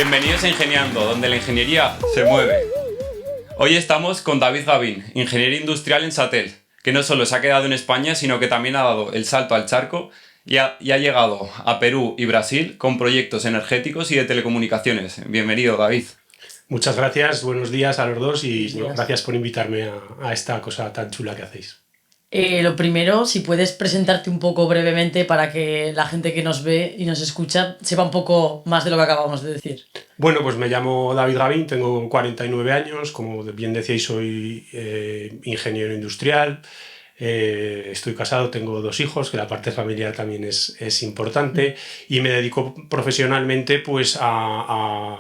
Bienvenidos a Ingeniando, donde la ingeniería se mueve. Hoy estamos con David Gavín, ingeniero industrial en Satel, que no solo se ha quedado en España, sino que también ha dado el salto al charco y ha llegado a Perú y Brasil con proyectos energéticos y de telecomunicaciones. Bienvenido, David. Muchas gracias, buenos días a los dos y bueno, gracias por invitarme a esta cosa tan chula que hacéis. Lo primero, si puedes presentarte un poco brevemente para que la gente que nos ve y nos escucha sepa un poco más de lo que acabamos de decir. Bueno, pues me llamo David Gavín, tengo 49 años, como bien decíais soy ingeniero industrial, estoy casado, tengo 2 hijos, que la parte familiar también es importante, y me dedico profesionalmente pues a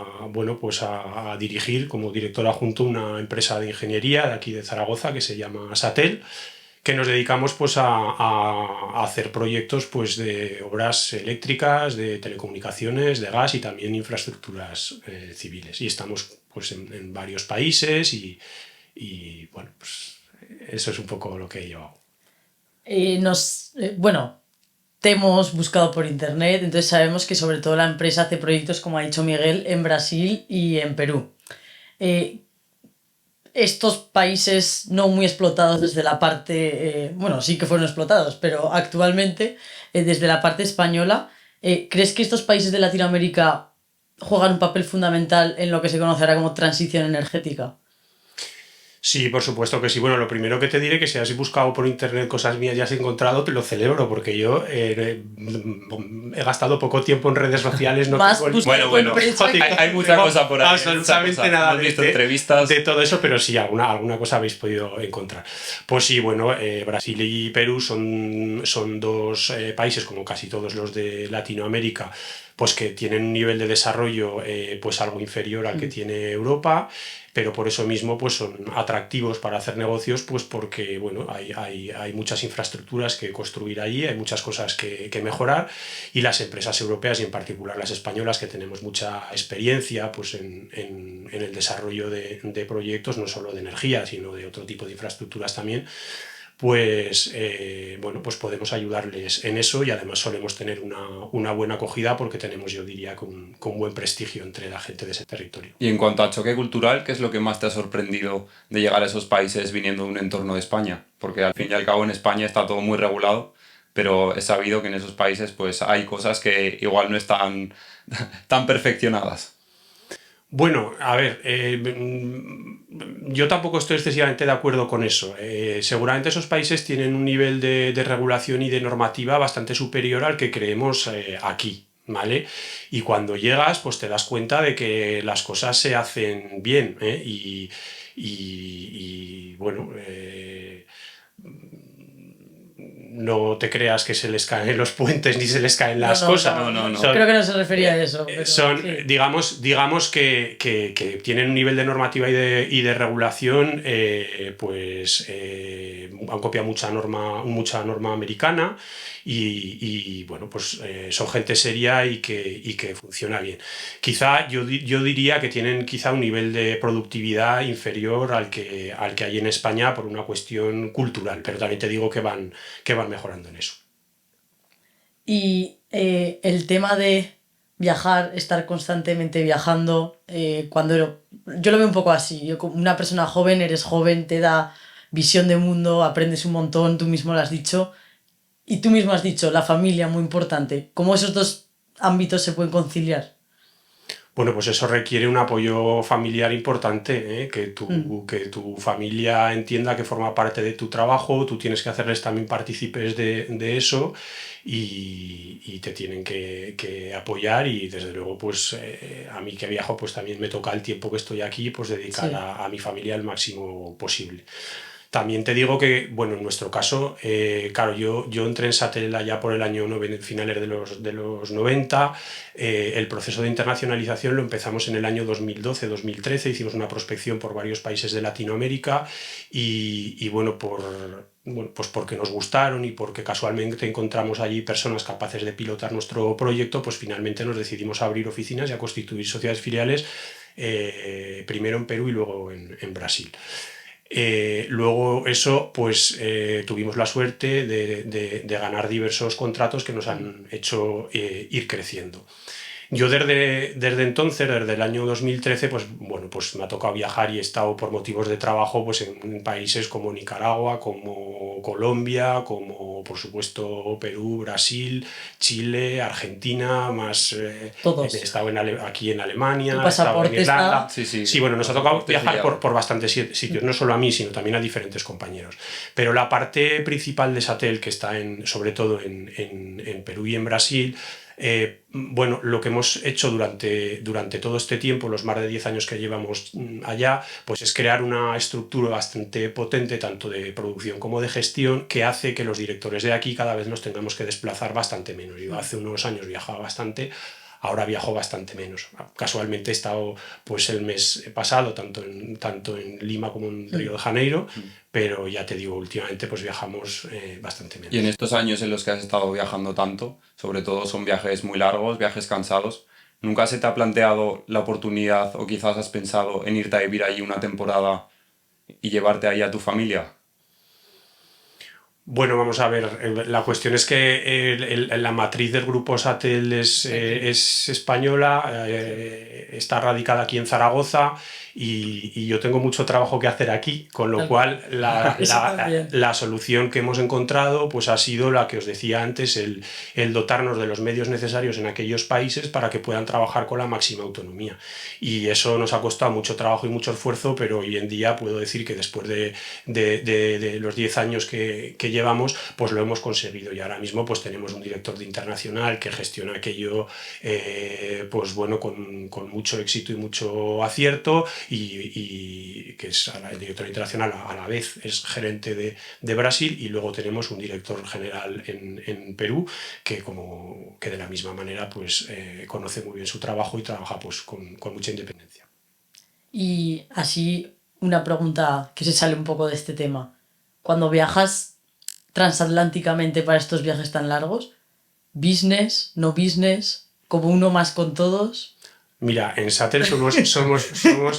dirigir como director adjunto una empresa de ingeniería de aquí de Zaragoza que se llama Satel, que nos dedicamos pues a hacer proyectos pues de obras eléctricas, de telecomunicaciones, de gas y también infraestructuras civiles. Y estamos pues en varios países y bueno, pues eso es un poco lo que yo hago. Te hemos buscado por internet, entonces sabemos que sobre todo la empresa hace proyectos, como ha dicho Miguel, en Brasil y en Perú. Estos países no muy explotados desde la parte, sí que fueron explotados, pero actualmente desde la parte española, ¿crees que estos países de Latinoamérica juegan un papel fundamental en lo que se conocerá como transición energética? Sí, por supuesto que sí. Bueno, lo primero que te diré que si has buscado por internet cosas mías y has encontrado, te lo celebro, porque yo he gastado poco tiempo en redes sociales. Bueno, hay mucha cosa por ahí. Absolutamente nada Hemos visto entrevistas de todo eso, pero sí, alguna cosa habéis podido encontrar. Pues sí, bueno, Brasil y Perú son 2 países, como casi todos los de Latinoamérica, pues que tienen un nivel de desarrollo pues algo inferior al que tiene Europa, pero por eso mismo pues son atractivos para hacer negocios, pues porque bueno, hay muchas infraestructuras que construir allí, hay muchas cosas que mejorar, y las empresas europeas y en particular las españolas, que tenemos mucha experiencia pues en el desarrollo de proyectos, no solo de energía, sino de otro tipo de infraestructuras también, pues pues podemos ayudarles en eso, y además solemos tener una buena acogida porque tenemos, yo diría, con buen prestigio entre la gente de ese territorio. Y en cuanto a choque cultural, ¿qué es lo que más te ha sorprendido de llegar a esos países viniendo de un entorno de España? Porque al fin y al cabo en España está todo muy regulado, pero he sabido que en esos países pues hay cosas que igual no están tan perfeccionadas. Bueno, a ver, yo tampoco estoy excesivamente de acuerdo con eso. Seguramente esos países tienen un nivel de regulación y de normativa bastante superior al que creemos aquí, ¿vale? Y cuando llegas, pues te das cuenta de que las cosas se hacen bien, ¿eh? Bueno, no te creas que se les caen los puentes ni se les caen las cosas. No. Creo que no se refería a eso. Son, sí. digamos que tienen un nivel de normativa y de regulación, han copiado mucha norma americana y bueno, pues son gente seria y que funciona bien. Quizá yo diría que tienen quizá un nivel de productividad inferior al que hay en España por una cuestión cultural, pero también te digo que van mejorando en eso. Y el tema de viajar, estar constantemente viajando, yo lo veo un poco así. Yo, como una persona joven, eres joven, te da visión de mundo, aprendes un montón, tú mismo lo has dicho. Y tú mismo has dicho, la familia, muy importante. ¿Cómo esos 2 ámbitos se pueden conciliar? Bueno, pues eso requiere un apoyo familiar importante, ¿eh? Que tu familia entienda que forma parte de tu trabajo, tú tienes que hacerles también partícipes de eso, y te tienen que apoyar, y desde luego pues a mí que viajo pues también me toca el tiempo que estoy aquí pues dedicar a mi familia el máximo posible. También te digo que, bueno, en nuestro caso, claro, yo entré en Satel ya por el año finales de los 90. El proceso de internacionalización lo empezamos en el año 2012-2013, hicimos una prospección por varios países de Latinoamérica y bueno, pues porque nos gustaron y porque casualmente encontramos allí personas capaces de pilotar nuestro proyecto, pues finalmente nos decidimos a abrir oficinas y a constituir sociedades filiales, primero en Perú y luego en Brasil. Luego eso, pues tuvimos la suerte de ganar diversos contratos que nos han hecho ir creciendo. Yo desde entonces, desde el año 2013, pues bueno, pues me ha tocado viajar y he estado por motivos de trabajo pues en países como Nicaragua, como Colombia, como por supuesto Perú, Brasil, Chile, Argentina, más he Todos. estado aquí en Tu Alemania, he estado en pasaporte Irlanda. está... Sí, sí. Sí, bueno, nos ha tocado Pasaporte viajar sellado. por bastantes sitios, no solo a mí, sino también a diferentes compañeros. Pero la parte principal de Satel, que está sobre todo en Perú y en Brasil, bueno, lo que hemos hecho durante todo este tiempo, los más de 10 años que llevamos allá, pues es crear una estructura bastante potente, tanto de producción como de gestión, que hace que los directores de aquí cada vez nos tengamos que desplazar bastante menos. Yo hace unos años viajaba bastante. Ahora viajo bastante menos. Casualmente he estado pues el mes pasado tanto en Lima como en Río de Janeiro, pero ya te digo, últimamente pues viajamos bastante menos. Y en estos años en los que has estado viajando tanto, sobre todo son viajes muy largos, viajes cansados, ¿nunca se te ha planteado la oportunidad o quizás has pensado en irte a vivir allí una temporada y llevarte ahí a tu familia? Bueno, vamos a ver, la cuestión es que la matriz del grupo Satel es española, está radicada aquí en Zaragoza y yo tengo mucho trabajo que hacer aquí, con lo cual la solución que hemos encontrado pues ha sido la que os decía antes, el dotarnos de los medios necesarios en aquellos países para que puedan trabajar con la máxima autonomía. Y eso nos ha costado mucho trabajo y mucho esfuerzo, pero hoy en día puedo decir que después de los 10 años que llevamos, pues lo hemos conseguido y ahora mismo pues tenemos un director de internacional que gestiona aquello pues bueno, con mucho éxito y mucho acierto y que es el director internacional a la vez es gerente de Brasil y luego tenemos un director general en Perú que de la misma manera pues conoce muy bien su trabajo y trabaja pues con mucha independencia. Y así una pregunta que se sale un poco de este tema. Cuando viajas transatlánticamente para estos viajes tan largos, business, no business, como uno más con todos. Mira, en Satel somos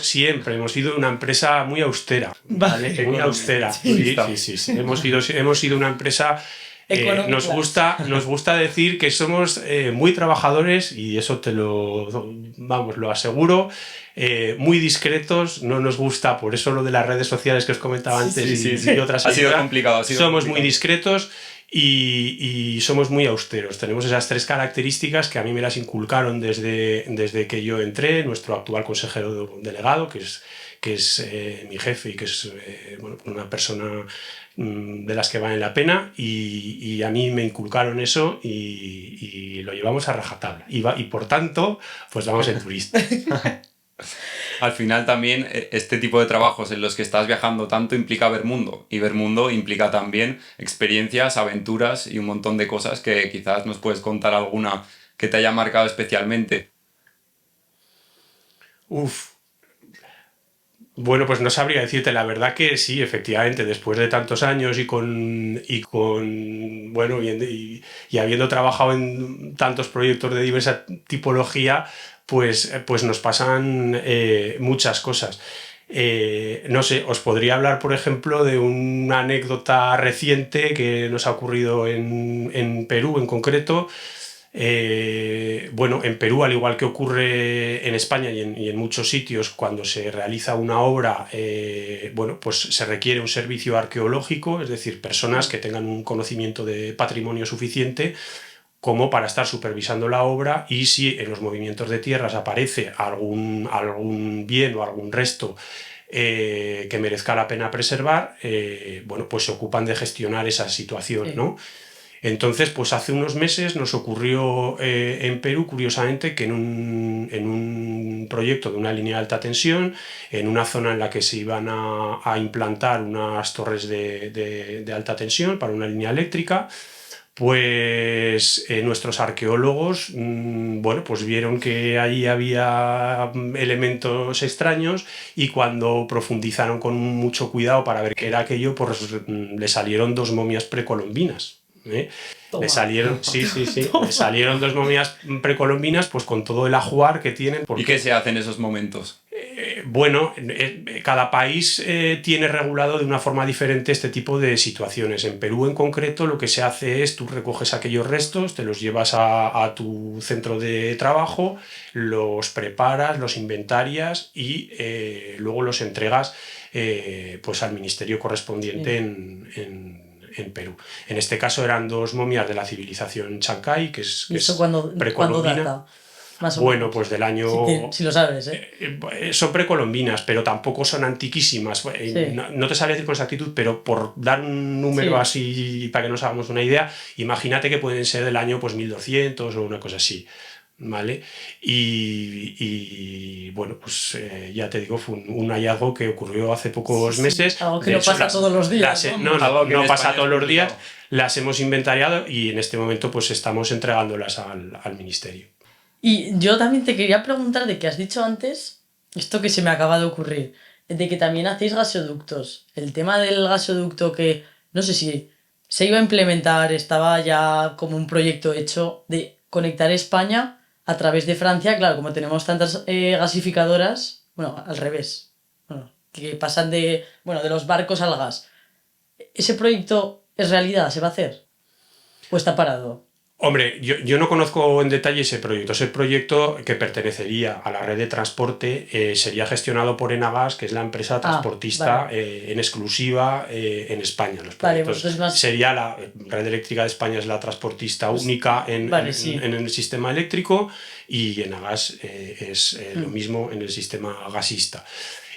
siempre, hemos sido una empresa muy austera, ¿vale? Muy austera. Sí. Hemos sido una empresa. Nos gusta decir que somos muy trabajadores y eso lo aseguro. Muy discretos, no nos gusta, por eso lo de las redes sociales que os comentaba antes y otras. Ha sido complicado. Somos muy discretos y somos muy austeros. Tenemos esas tres características que a mí me las inculcaron desde que yo entré, nuestro actual consejero delegado, que es mi jefe y que es bueno, una persona de las que valen la pena y a mí me inculcaron eso y lo llevamos a rajatabla y por tanto pues vamos en turista. Al final también este tipo de trabajos en los que estás viajando tanto implica ver mundo y ver mundo implica también experiencias, aventuras y un montón de cosas que quizás nos puedes contar alguna que te haya marcado especialmente. Bueno, pues no sabría decirte, la verdad que sí, efectivamente, después de tantos años y bueno, y habiendo trabajado en tantos proyectos de diversa tipología, pues nos pasan muchas cosas. No sé, os podría hablar, por ejemplo, de una anécdota reciente que nos ha ocurrido en Perú en concreto. Bueno, en Perú, al igual que ocurre en España y en muchos sitios, cuando se realiza una obra, bueno, pues se requiere un servicio arqueológico, es decir, personas que tengan un conocimiento de patrimonio suficiente como para estar supervisando la obra y si en los movimientos de tierras aparece algún bien o algún resto que merezca la pena preservar, bueno, pues se ocupan de gestionar esa situación, ¿no? Entonces, pues hace unos meses nos ocurrió en Perú, curiosamente, que en un proyecto de una línea de alta tensión, en una zona en la que se iban a implantar unas torres de alta tensión para una línea eléctrica, pues nuestros arqueólogos bueno, pues vieron que ahí había elementos extraños y cuando profundizaron con mucho cuidado para ver qué era aquello, pues le salieron 2 momias precolombinas. Le salieron, le salieron 2 momias precolombinas pues con todo el ajuar que tienen. ¿Y qué se hace en esos momentos? Bueno, cada país tiene regulado de una forma diferente este tipo de situaciones. En Perú en concreto lo que se hace es tú recoges aquellos restos, te los llevas a tu centro de trabajo, los preparas, los inventarias y luego los entregas pues al ministerio correspondiente en Perú. En este caso eran 2 momias de la civilización Chancay, que es ¿Cuándo precolombina. Más o Bueno, menos. pues del año... Si lo sabes, son precolombinas, pero tampoco son antiquísimas. No te sabría decir con exactitud, pero por dar un número así para que nos hagamos una idea, imagínate que pueden ser del año pues 1200 o una cosa así. ¿Vale? Y bueno, pues ya te digo, fue un hallazgo que ocurrió hace pocos meses. Algo que no pasa todos los días. No pasa todos los días. Las hemos inventariado y en este momento pues estamos entregándolas al ministerio. Y yo también te quería preguntar de que has dicho antes, esto que se me acaba de ocurrir, de que también hacéis gasoductos. El tema del gasoducto que, no sé si se iba a implementar, estaba ya como un proyecto hecho de conectar España a través de Francia. Claro, como tenemos tantas gasificadoras, bueno, al revés, bueno, que pasan de los barcos al gas. ¿Ese proyecto es realidad? ¿Se va a hacer? ¿O está parado? Hombre, yo no conozco en detalle ese proyecto. Ese proyecto que pertenecería a la red de transporte sería gestionado por Enagas, que es la empresa transportista en exclusiva en España. Los proyectos sería la red eléctrica de España es la transportista única en el sistema eléctrico y Enagas es lo mismo en el sistema gasista.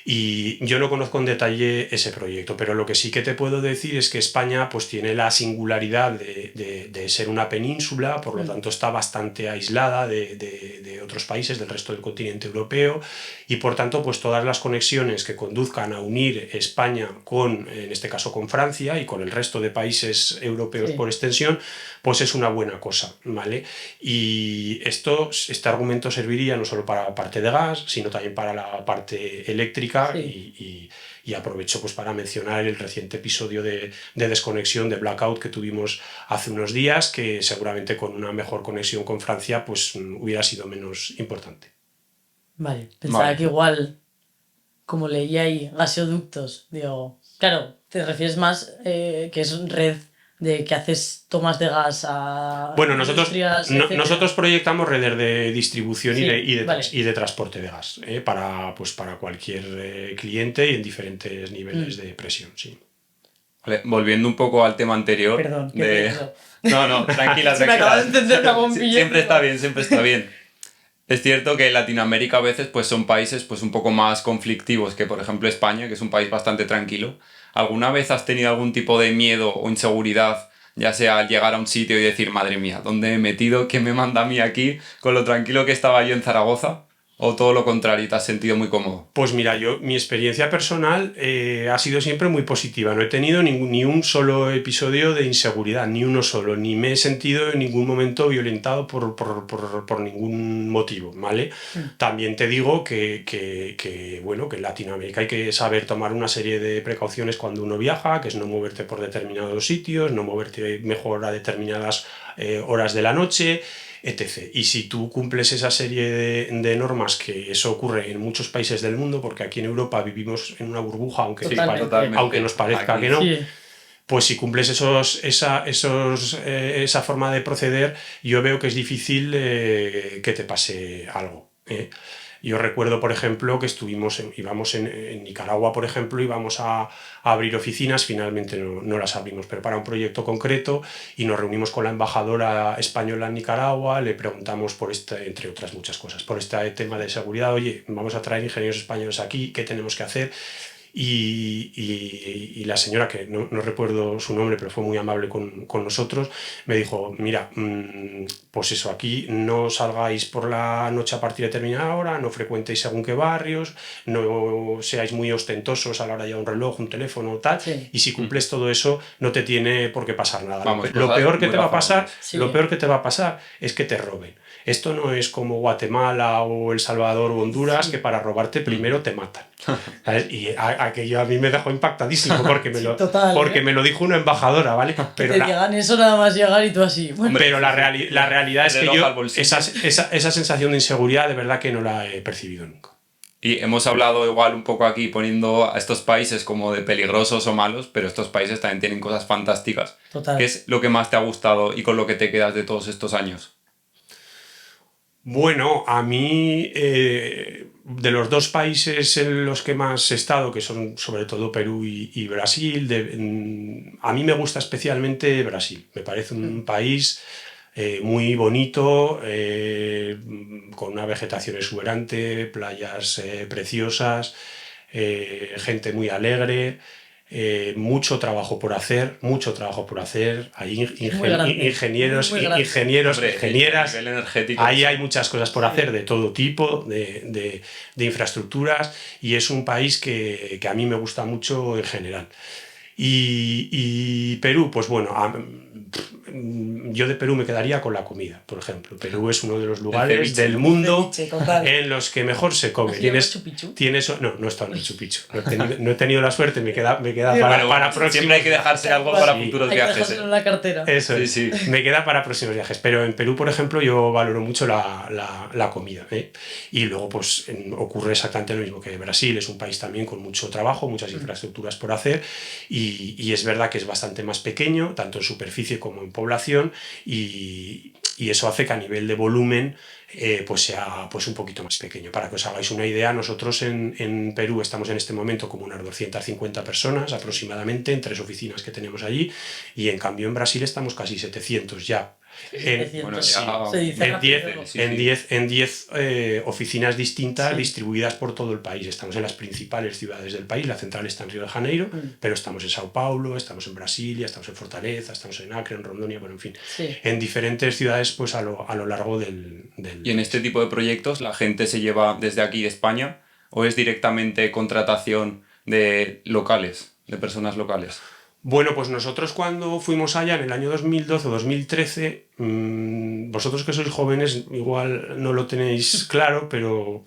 Y yo no conozco en detalle ese proyecto, pero lo que sí que te puedo decir es que España pues tiene la singularidad de ser una península, por lo tanto está bastante aislada de otros países del resto del continente europeo y por tanto pues todas las conexiones que conduzcan a unir España con, en este caso con Francia y con el resto de países europeos por extensión, pues es una buena cosa, ¿vale? Y este argumento serviría no solo para la parte de gas, sino también para la parte eléctrica. Y aprovecho pues para mencionar el reciente episodio de desconexión, de blackout que tuvimos hace unos días, que seguramente con una mejor conexión con Francia pues hubiera sido menos importante. Vale, pensaba que igual, como leía ahí, gasoductos, digo, claro, te refieres más que es red de que haces tomas de gas a nosotros proyectamos redes de distribución y de transporte de gas para cualquier cliente y en diferentes niveles de presión, sí. Vale, volviendo un poco al tema anterior. Perdón, No, tranquila. Se me acaba de encender la bombilla. Siempre está bien. Es cierto que Latinoamérica a veces pues, son países pues, un poco más conflictivos que, por ejemplo, España, que es un país bastante tranquilo. ¿Alguna vez has tenido algún tipo de miedo o inseguridad, ya sea al llegar a un sitio y decir, madre mía, ¿dónde me he metido? ¿Qué me manda a mí aquí? Con lo tranquilo que estaba yo en Zaragoza. ¿O todo lo contrario, te has sentido muy cómodo? Pues mira, mi experiencia personal ha sido siempre muy positiva. No he tenido ni un solo episodio de inseguridad, ni uno solo. Ni me he sentido en ningún momento violentado por ningún motivo, ¿vale? También te digo que en Latinoamérica hay que saber tomar una serie de precauciones cuando uno viaja, que es no moverte por determinados sitios, no moverte mejor a determinadas horas de la noche, etc. Y si tú cumples esa serie de normas, que eso ocurre en muchos países del mundo, porque aquí en Europa vivimos en una burbuja, aunque nos parezca que no, pues si cumples esa forma de proceder, yo veo que es difícil que te pase algo. Yo recuerdo, por ejemplo, que íbamos en Nicaragua, por ejemplo, íbamos a abrir oficinas, finalmente no las abrimos, pero para un proyecto concreto, y nos reunimos con la embajadora española en Nicaragua, le preguntamos entre otras muchas cosas, por este tema de seguridad, oye, vamos a traer ingenieros españoles aquí, ¿qué tenemos que hacer? Y la señora, que no recuerdo su nombre, pero fue muy amable con nosotros, me dijo, mira, pues eso, aquí no salgáis por la noche a partir de determinada hora, no frecuentéis según qué barrios, no seáis muy ostentosos a la hora de un reloj, un teléfono, tal, y si cumples todo eso no te tiene por qué pasar nada. Lo peor que te va a pasar es que te roben. Esto no es como Guatemala o El Salvador o Honduras, que para robarte primero te matan. ¿Sabes? Y aquello a mí me dejó impactadísimo porque me lo dijo una embajadora, ¿vale? Pero te llegan eso nada más llegar y tú así. Bueno. Pero la realidad es que yo esa sensación de inseguridad de verdad que no la he percibido nunca. Y hemos hablado igual un poco aquí poniendo a estos países como de peligrosos o malos, pero estos países también tienen cosas fantásticas. Total. ¿Qué es lo que más te ha gustado y con lo que te quedas de todos estos años? Bueno, a mí, de los dos países en los que más he estado, que son sobre todo Perú y Brasil, a mí me gusta especialmente Brasil. Me parece un país muy bonito, con una vegetación exuberante, playas preciosas, gente muy alegre. Mucho trabajo por hacer, mucho trabajo por hacer. Hay Muy grande, ingenieros, muy grande. ingenieros, Hombre, el ingenieras. nivel energético. Ahí hay muchas cosas por hacer de todo tipo, de infraestructuras, y es un país que a mí me gusta mucho en general. Y Perú, pues bueno, yo de Perú me quedaría con la comida, por ejemplo. Perú es uno de los lugares ceviche, del ¿no? mundo Ceviche, total. en los que mejor se come. ¿Has ido a Machu Picchu? No, no he estado en Machu Picchu. No he tenido la suerte, me queda Bueno, para próximos. Siempre hay que dejarse algo para Sí. futuros Hay que viajes. dejárselo en la cartera. Eso Sí, es. sí. Me queda para próximos viajes. Pero en Perú, por ejemplo, yo valoro mucho la comida. Y luego, pues, ocurre exactamente lo mismo que Brasil. Es un país también con mucho trabajo, muchas infraestructuras por hacer. Y es verdad que es bastante más pequeño, tanto en superficie como en población. Y eso hace que a nivel de volumen pues sea pues un poquito más pequeño. Para que os hagáis una idea, nosotros en Perú estamos en este momento como unas 250 personas aproximadamente en 3 oficinas que tenemos allí, y en cambio en Brasil estamos casi 700 ya. Bueno, Sí, ya se dice En rápido. 10 sí, en sí. 10 en 10 oficinas distintas, Sí. distribuidas por todo el país. Estamos en las principales ciudades del país. La central está en Río de Janeiro, pero estamos en Sao Paulo, estamos en Brasilia, estamos en Fortaleza, estamos en Acre, en Rondônia, bueno, en fin, Sí. en diferentes ciudades pues a lo largo del Y en este tipo de proyectos, ¿la gente se lleva desde aquí de España o es directamente contratación de locales, de personas locales? Bueno, pues nosotros cuando fuimos allá en el año 2012 o 2013, vosotros que sois jóvenes igual no lo tenéis claro, pero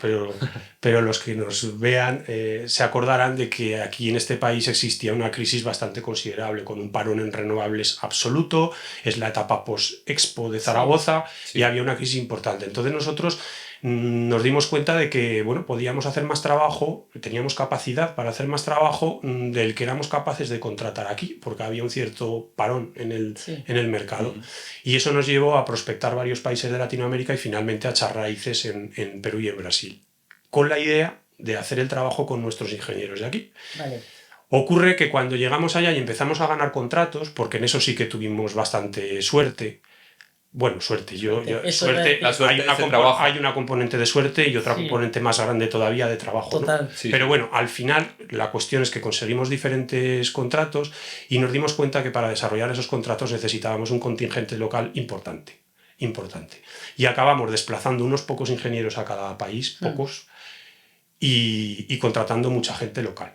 los que nos vean se acordarán de que aquí en este país existía una crisis bastante considerable, con un parón en renovables absoluto. Es la etapa post-Expo de Zaragoza, Sí. y había una crisis importante. Entonces nosotros nos dimos cuenta de que bueno, podíamos hacer más trabajo, teníamos capacidad para hacer más trabajo del que éramos capaces de contratar aquí, porque había un cierto parón en el mercado. Y eso nos llevó a prospectar varios países de Latinoamérica y finalmente a echar raíces en Perú y en Brasil, con la idea de hacer el trabajo con nuestros ingenieros de aquí. Vale. Ocurre que cuando llegamos allá y empezamos a ganar contratos, porque en eso sí que tuvimos bastante suerte. Bueno, suerte. Eso Suerte, la suerte hay, de ese trabajo. hay una componente de suerte y otra Sí. componente más grande todavía de trabajo, ¿no? Total. Sí. Pero bueno, al final la cuestión es que conseguimos diferentes contratos y nos dimos cuenta que para desarrollar esos contratos necesitábamos un contingente local importante. Y acabamos desplazando unos pocos ingenieros a cada país, pocos, y contratando mucha gente local.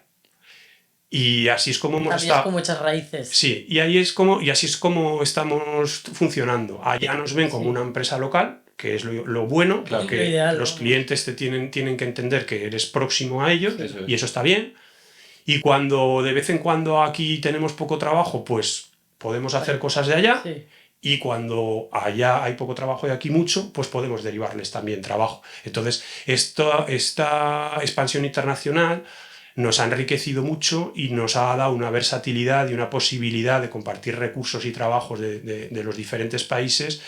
Y así es como hemos Habías estado. con muchas raíces. Sí, y así es como estamos funcionando. Allá nos ven como una empresa local, que es lo bueno, Claro. porque Lo ideal, los ¿no? clientes tienen que entender que eres próximo a ellos, Eso es. y eso está bien. Y cuando de vez en cuando aquí tenemos poco trabajo, pues podemos hacer cosas de allá. Sí. Y cuando allá hay poco trabajo y aquí mucho, pues podemos derivarles también trabajo. Entonces, esta expansión internacional nos ha enriquecido mucho y nos ha dado una versatilidad y una posibilidad de compartir recursos y trabajos de los diferentes países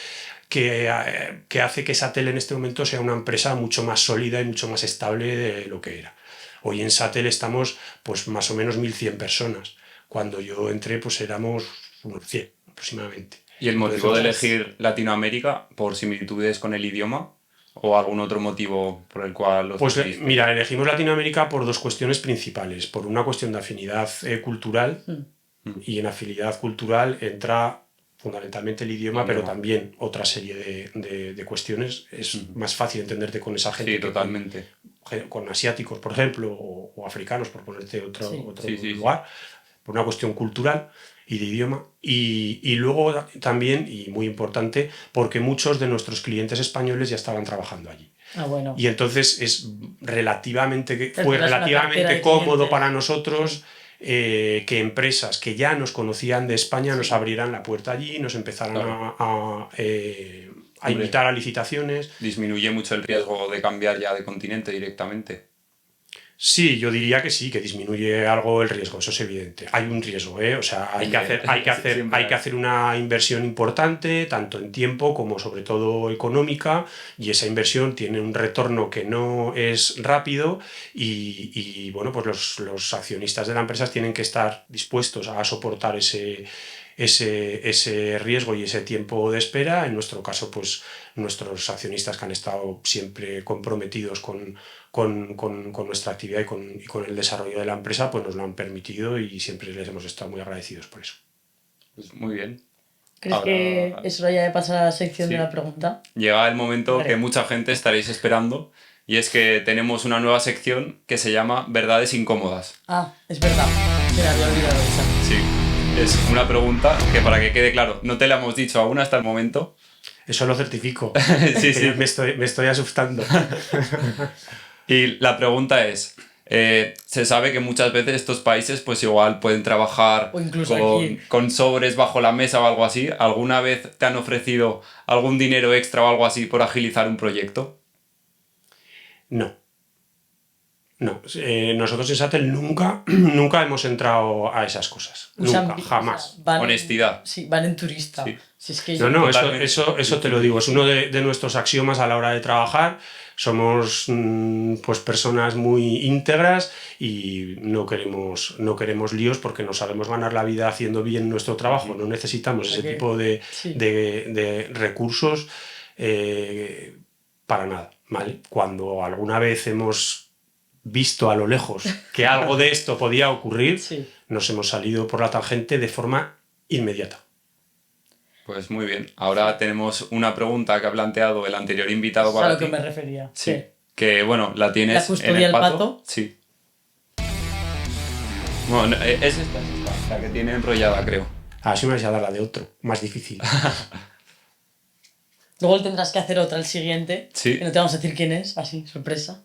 que hace que Satel en este momento sea una empresa mucho más sólida y mucho más estable de lo que era. Hoy en Satel estamos pues más o menos 1.100 personas. Cuando yo entré pues éramos unos 100 aproximadamente. ¿Y el motivo de Entonces, elegir Latinoamérica por similitudes con el idioma o algún otro motivo por el cual los Pues decidiste? mira, elegimos Latinoamérica por 2 cuestiones principales. Por una cuestión de afinidad cultural, y en afinidad cultural entra fundamentalmente el idioma, pero también otra serie de cuestiones. Es más fácil entenderte con esa gente Sí, que totalmente. con asiáticos, por ejemplo, o africanos, por ponerte otro Sí. lugar, por una cuestión cultural y de idioma. Y luego también, y muy importante, porque muchos de nuestros clientes españoles ya estaban trabajando allí. Ah, bueno. Y entonces fue Tendrás una cartera relativamente de cómodo clientes. para nosotros que empresas que ya nos conocían de España nos abrieran la puerta allí, nos empezaran a invitar a licitaciones. Disminuye mucho el riesgo de cambiar ya de continente directamente. Sí, yo diría que sí, que disminuye algo el riesgo, eso es evidente. Hay un riesgo, ¿eh? O sea, Siempre hay que hay. hacer una inversión importante, tanto en tiempo como sobre todo económica, y esa inversión tiene un retorno que no es rápido bueno, pues los accionistas de la empresa tienen que estar dispuestos a soportar ese riesgo y ese tiempo de espera. En nuestro caso, pues nuestros accionistas que han estado siempre comprometidos con nuestra actividad y con el desarrollo de la empresa, pues nos lo han permitido y siempre les hemos estado muy agradecidos por eso. Pues muy bien. ¿Crees que es hora ya de pasar a la sección de Sí. la pregunta? Llega el momento Vale. que mucha gente estaréis esperando y es que tenemos una nueva sección que se llama Verdades Incómodas. Ah, es verdad. Se me había olvidado esa. Sí, es una pregunta que para que quede claro, no te la hemos dicho aún hasta el momento. Eso lo certifico. Sí, sí. Me estoy asustando. Y la pregunta es, se sabe que muchas veces estos países pues igual pueden trabajar O incluso aquí. con sobres bajo la mesa o algo así. ¿Alguna vez te han ofrecido algún dinero extra o algo así por agilizar un proyecto? No. No, nosotros en Satel nunca hemos entrado a esas cosas. Usan Nunca, jamás. Honestidad. Sí, van en turista. Sí. Si es que No, Totalmente. eso te lo digo, es uno de nuestros axiomas a la hora de trabajar. Somos pues personas muy íntegras y no queremos líos porque nos sabemos ganar la vida haciendo bien nuestro trabajo. No necesitamos ese tipo sí. de recursos para nada, ¿vale? Cuando alguna vez hemos visto a lo lejos que algo de esto podía ocurrir, Sí. nos hemos salido por la tangente de forma inmediata. Pues muy bien. Ahora tenemos una pregunta que ha planteado el anterior invitado Es a para lo que ti. me refería. Sí. Que bueno, la tienes La custodia en el del pato. pato. Sí. Bueno, no, es esta, la que tiene enrollada, creo. Así me vais a dar la de otro, más difícil. Luego tendrás que hacer otra al siguiente. Sí. Que no te vamos a decir quién es, así, sorpresa.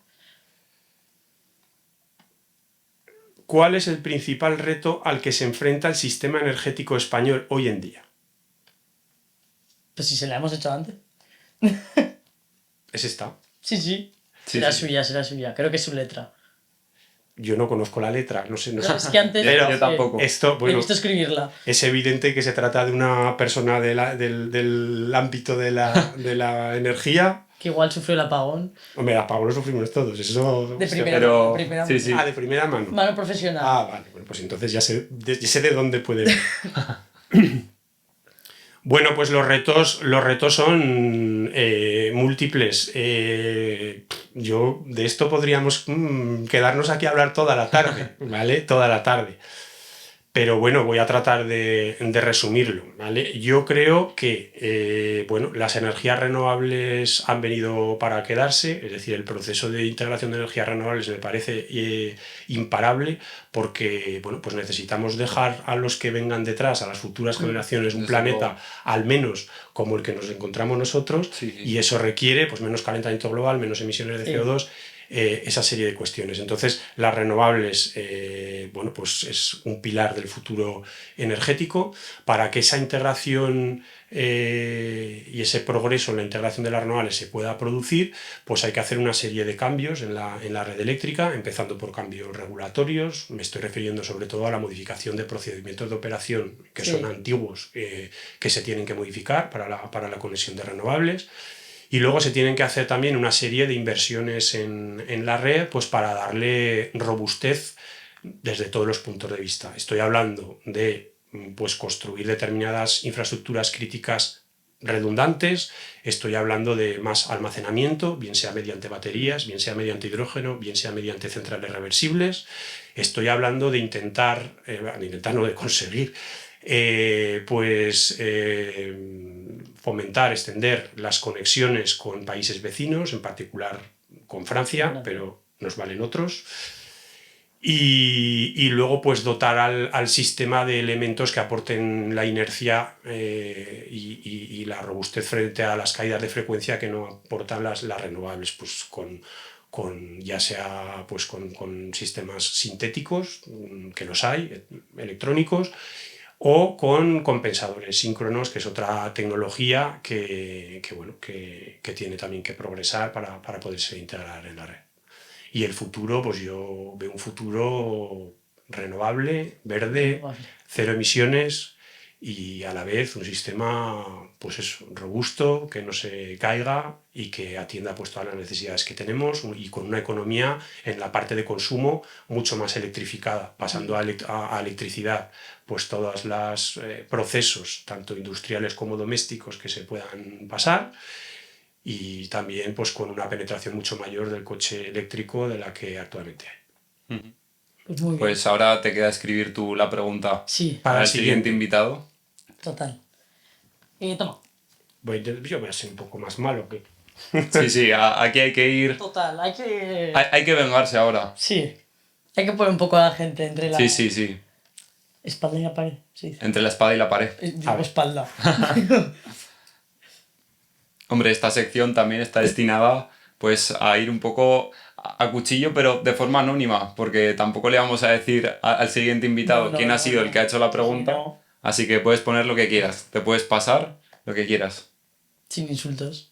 ¿Cuál es el principal reto al que se enfrenta el sistema energético español hoy en día? Pues si se la hemos hecho antes. Es esta. Sí. Sí, Será sí. suya. Creo que es su letra. Yo no conozco la letra, no sé. No, es que antes Yo tampoco. Esto, he bueno, visto escribirla. es evidente que se trata de una persona del ámbito de la energía. Que igual sufrió el apagón. Hombre, el apagón lo sufrimos todos. Eso, De primera pero- mano. Primera sí, mano. sí. Ah, de primera mano. Mano profesional. Ah, vale. Bueno, pues entonces ya sé de dónde puede venir. Bueno, pues los retos son múltiples. Yo de esto podríamos quedarnos aquí a hablar toda la tarde, ¿vale? Toda la tarde. Pero bueno, voy a tratar de resumirlo, ¿vale? Yo creo que bueno, las energías renovables han venido para quedarse, es decir, el proceso de integración de energías renovables me parece imparable porque bueno, pues necesitamos dejar a los que vengan detrás, a las futuras generaciones, un Desde planeta luego. al menos como el que nos encontramos nosotros, Sí, sí. y eso requiere pues menos calentamiento global, menos emisiones de Sí. CO2, esa serie de cuestiones. Entonces, las renovables, bueno, pues es un pilar del futuro energético. Para que esa integración y ese progreso en la integración de las renovables se pueda producir, pues hay que hacer una serie de cambios en la red eléctrica, empezando por cambios regulatorios. Me estoy refiriendo sobre todo a la modificación de procedimientos de operación que Sí. son antiguos, que se tienen que modificar para la conexión de renovables. Y luego se tienen que hacer también una serie de inversiones en la red, pues para darle robustez desde todos los puntos de vista. Estoy hablando de pues construir determinadas infraestructuras críticas redundantes, estoy hablando de más almacenamiento, bien sea mediante baterías, bien sea mediante hidrógeno, bien sea mediante centrales reversibles. Estoy hablando de de conseguir fomentar, extender las conexiones con países vecinos, en particular con Francia, pero nos valen otros. Y luego pues dotar al sistema de elementos que aporten la inercia y la robustez frente a las caídas de frecuencia que no aportan las renovables, pues ya sea pues con sistemas sintéticos, que los hay, electrónicos, o con compensadores síncronos, que es otra tecnología que tiene también que progresar para poderse integrar en la red. Y el futuro, pues yo veo un futuro renovable, verde, Vale. cero emisiones y a la vez un sistema pues eso, robusto, que no se caiga y que atienda pues todas las necesidades que tenemos y con una economía en la parte de consumo mucho más electrificada, pasando a electricidad pues todos los procesos, tanto industriales como domésticos, que se puedan pasar, y también pues con una penetración mucho mayor del coche eléctrico de la que actualmente hay. Pues muy bien. Pues ahora te queda escribir tú la pregunta Sí, Para al el siguiente siguiente. invitado. total. Toma. Yo voy a ser un poco más malo que... Sí, sí, aquí hay que ir. Total, hay que... Hay que vengarse ahora. Sí. Hay que poner un poco a la gente entre la Sí, sí, sí. espalda y la pared, se dice. Entre la espada y la pared. Digo espalda. Hombre, esta sección también está destinada pues a ir un poco a cuchillo, pero de forma anónima, porque tampoco le vamos a decir al siguiente invitado No, quién ha sido el que ha hecho la pregunta. Sí, no. Así que puedes poner lo que quieras. Te puedes pasar lo que quieras. Sin insultos.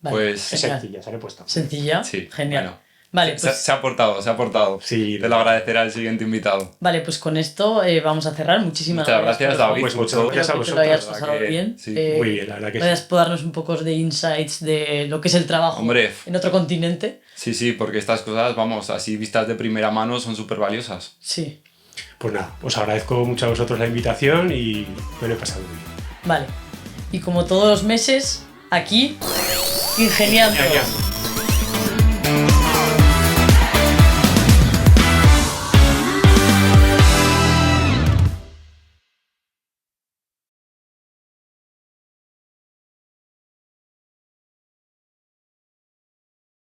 Vale, Pues Es genial. sencilla, se le he puesto. Sencilla. sí, Genial. bueno. Vale, Se, pues, se ha portado, se ha portado. Sí, Te lo agradecerá el siguiente invitado. vale, pues con esto vamos a cerrar. Muchísimas Muchas gracias, por- David. Pues muchas por todo. gracias a Espero que te lo hayas vosotros, pasado que- bien. sí. Muy bien, la verdad que Gracias sí. por darnos un poco de insights de lo que es el trabajo Hombre. en otro continente. Sí, sí, porque estas cosas, vamos, así vistas de primera mano son súper valiosas. Sí. Pues nada, os agradezco mucho a vosotros la invitación y me lo he pasado muy bien. Vale. Y como todos los meses, aquí, ingeniando. Ingeniando.